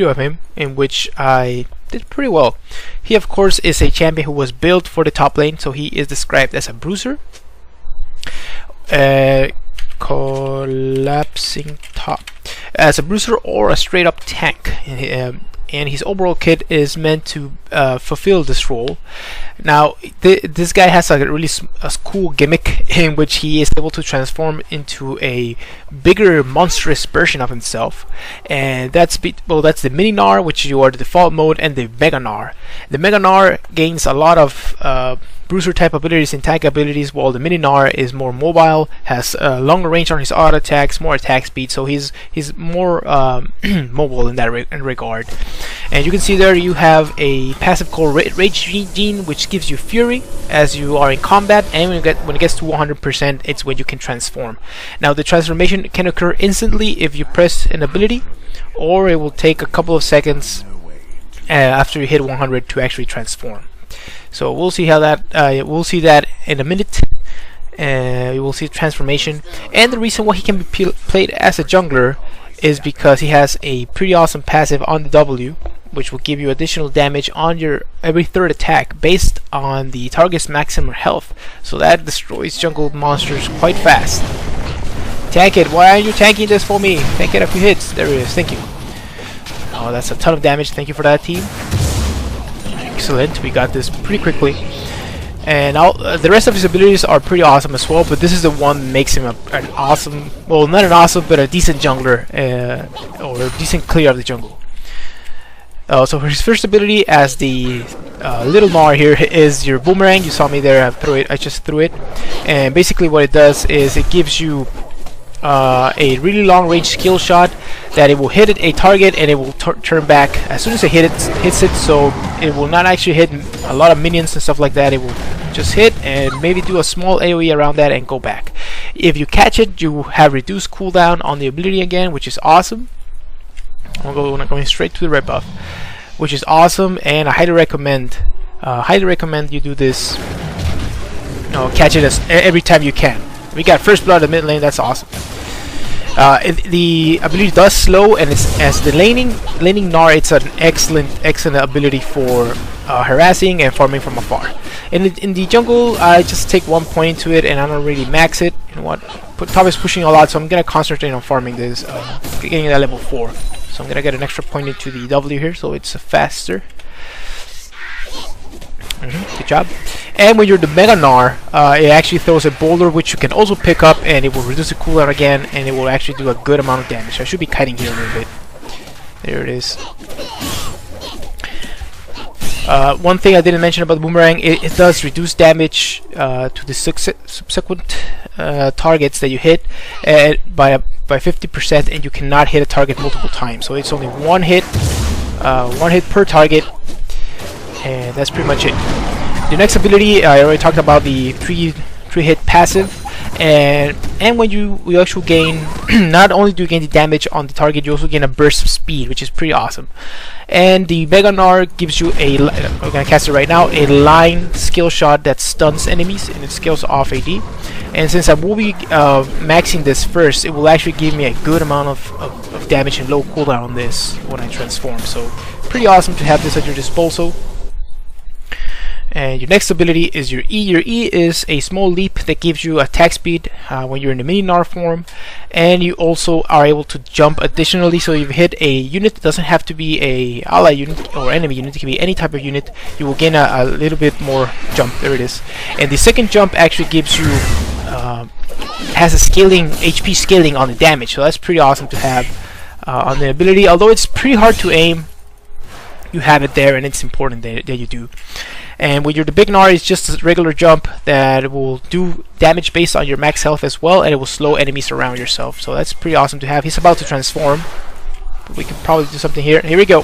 of him in which I did pretty well. He of course is a champion who was built for the top lane, so he is described as a bruiser, collapsing top, as a bruiser or a straight up tank. And his overall kit is meant to fulfill this role. Now this guy has a really cool gimmick in which he is able to transform into a bigger monstrous version of himself, and that's the mini Gnar, which you are the default mode, and the mega Gnar. The mega Gnar gains a lot of bruiser type abilities and tank abilities, while the mini Gnar is more mobile, has longer range on his auto attacks, more attack speed, so he's more mobile in that regard. And you can see there you have a passive called Rage Gene, which gives you fury as you are in combat, and when it gets to 100%, it's when you can transform. Now the transformation can occur instantly if you press an ability, or it will take a couple of seconds after you hit 100 to actually transform. So we'll see how that we'll see that in a minute. You will see transformation, and the reason why he can be played as a jungler is because he has a pretty awesome passive on the W, which will give you additional damage on your every third attack based on the target's maximum health. So that destroys jungle monsters quite fast. Tank it! Why aren't you tanking this for me? Tank it a few hits. There it is. Thank you. Oh, that's a ton of damage. Thank you for that, team. Excellent. We got this pretty quickly. And the rest of his abilities are pretty awesome as well, but this is the one that makes him an awesome, well, not an awesome, but a decent jungler, or a decent clear of the jungle. So for his first ability as the little Gnar here is your boomerang. You saw me there, I just threw it. And basically what it does is it gives you a really long range skill shot that it will hit a target and it will turn back as soon as it hits it, so it will not actually hit a lot of minions and stuff like that. It will just hit and maybe do a small AoE around that and go back. If you catch it, you have reduced cooldown on the ability again, which is awesome. I'm going straight to the red buff, which is awesome, and I highly recommend you do this. Catch it every time you can. We got first blood in the mid lane. That's awesome. The ability does slow, and it's as the laning Gnar, it's an excellent ability for harassing and farming from afar. In the jungle, I just take 1 point into it, and I don't really max it. You know what? Top is pushing a lot, so I'm gonna concentrate on farming this, getting that level 4. So I'm gonna get an extra point into the W here, so it's faster. Good job. And when you're the Mega Gnar, it actually throws a boulder which you can also pick up, and it will reduce the cooldown again, and it will actually do a good amount of damage. I should be kiting here a little bit. There it is. One thing I didn't mention about the boomerang, it does reduce damage to the subsequent targets that you hit by 50%, and you cannot hit a target multiple times. So it's only one hit per target, and that's pretty much it. The next ability, I already talked about the three hit passive, and when you actually gain, not only do you gain the damage on the target, you also gain a burst of speed, which is pretty awesome. And the Mega Gnar gives you we're gonna cast it right now, a line skill shot that stuns enemies, and it scales off AD. And since I will be maxing this first, it will actually give me a good amount of damage and low cooldown on this when I transform. So pretty awesome to have this at your disposal. And your next ability is your E. Your E is a small leap that gives you attack speed when you're in the mini Gnar form, and you also are able to jump additionally. So if you hit a unit, it doesn't have to be a ally unit or enemy unit, it can be any type of unit, you will gain a little bit more jump. There it is. And the second jump actually gives you has a scaling HP scaling on the damage, so that's pretty awesome to have on the ability. Although it's pretty hard to aim, you have it there, and it's important that you do. And with your the big Gnar, it's just a regular jump that will do damage based on your max health as well, and it will slow enemies around yourself. So that's pretty awesome to have. He's about to transform, but we can probably do something here. Here we go.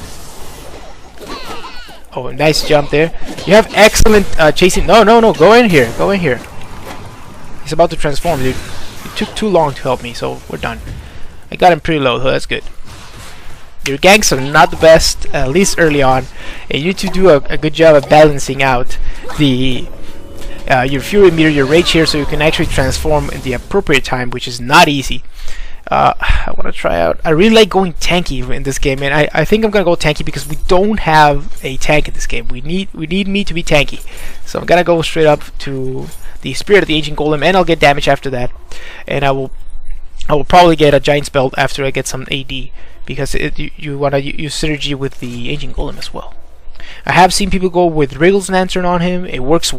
Oh, nice jump there. You have excellent chasing. No, go in here. Go in here. He's about to transform, dude. It took too long to help me, so we're done. I got him pretty low, so that's good. Your ganks are not the best, at least early on, and you need to do a good job of balancing out the your fury meter, your rage here, so you can actually transform in the appropriate time, which is not easy. I want to try out. I really like going tanky in this game, and I think I'm gonna go tanky because we don't have a tank in this game. We need me to be tanky, so I'm gonna go straight up to the Spirit of the Ancient Golem, and I'll get damage after that, and I will probably get a Giant's Belt after I get some AD, because you want to use synergy with the Ancient Golem as well. I have seen people go with Wriggle's Lantern on him. It works